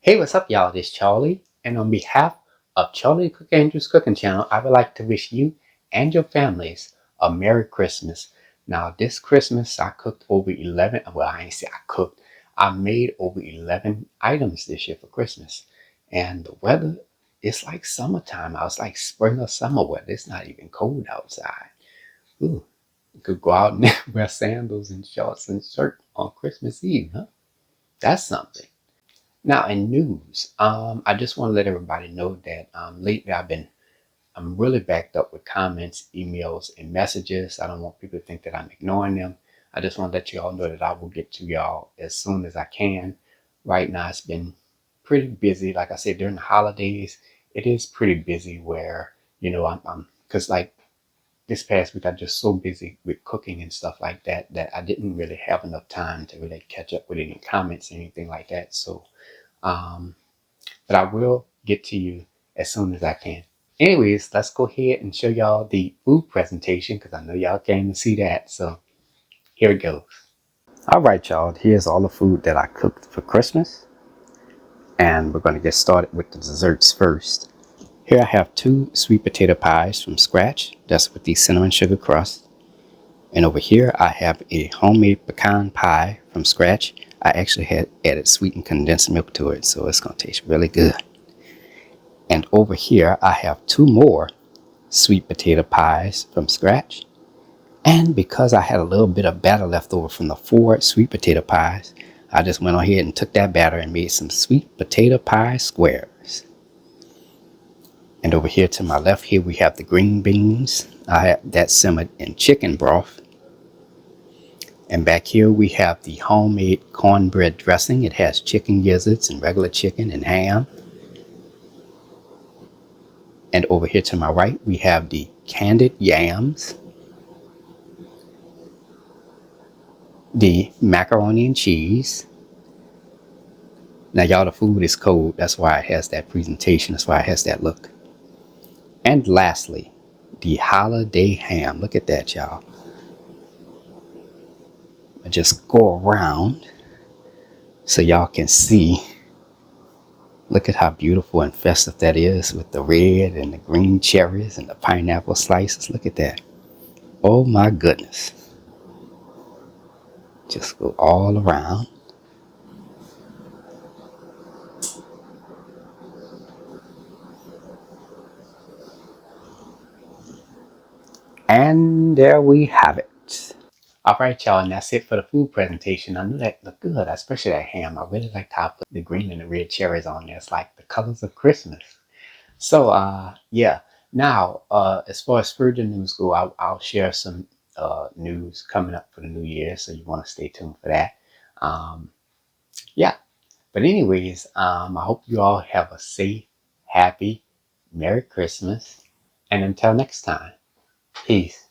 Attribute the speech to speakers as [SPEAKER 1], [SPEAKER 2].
[SPEAKER 1] Hey, what's up, y'all? This is Charlie, and on behalf of Charlie the Cook Andrews Cooking Channel, I would like to wish you and your families a Merry Christmas. Now, this Christmas, I cooked over 11, well, I ain't say I cooked, I made over 11 items this year for Christmas. And the weather, it's like summertime. I was like spring or summer weather. It's not even cold outside. Ooh, you could go out and wear sandals and shorts and shirt on Christmas Eve, huh? That's something. Now in news, I just want to let everybody know that lately I'm really backed up with comments, emails, and messages. I don't want people to think that I'm ignoring them. I just want to let you all know that I will get to y'all as soon as I can. Right now it's been pretty busy. Like I said, during the holidays, it is pretty busy where, I'm because like this past week, I'm just so busy with cooking and stuff like that that I didn't really have enough time to really catch up with any comments or anything like that. So, um, but I will get to you as soon as I can. Anyways, let's go ahead and show y'all the food presentation because I know y'all came to see that. So here it goes. All right, y'all. Here's all the food that I cooked for Christmas. And we're going to get started with the desserts first. Here I have 2 sweet potato pies from scratch. That's with the cinnamon sugar crust. And over here I have a homemade pecan pie from scratch. I actually had added sweetened condensed milk to it, so it's going to taste really good. And over here I have 2 more sweet potato pies from scratch. And because I had a little bit of batter left over from the 4 sweet potato pies, I just went ahead and took that batter and made some sweet potato pie squares. And over here to my left here we have the green beans. I have that simmered in chicken broth. And back here we have the homemade cornbread dressing. It has chicken gizzards and regular chicken and ham. And over here to my right we have the candied yams, the macaroni and cheese. Now y'all, the food is cold. That's why it has that presentation. That's why it has that look. And lastly, the holiday ham. Look at that, y'all. I just go around so y'all can see. Look at how beautiful and festive that is with the red and the green cherries and the pineapple slices. Look at that. Oh my goodness. Just go all around. And there we have it. All right, y'all, and that's it for the food presentation. I knew that looked good, especially that ham. I really liked how I put the green and the red cherries on there. It's like the colors of Christmas. So, yeah. Now, as far as further news go, I'll share some news coming up for the new year, so you want to stay tuned for that. Um, yeah. But anyways, I hope you all have a safe, happy, Merry Christmas, and until next time, peace.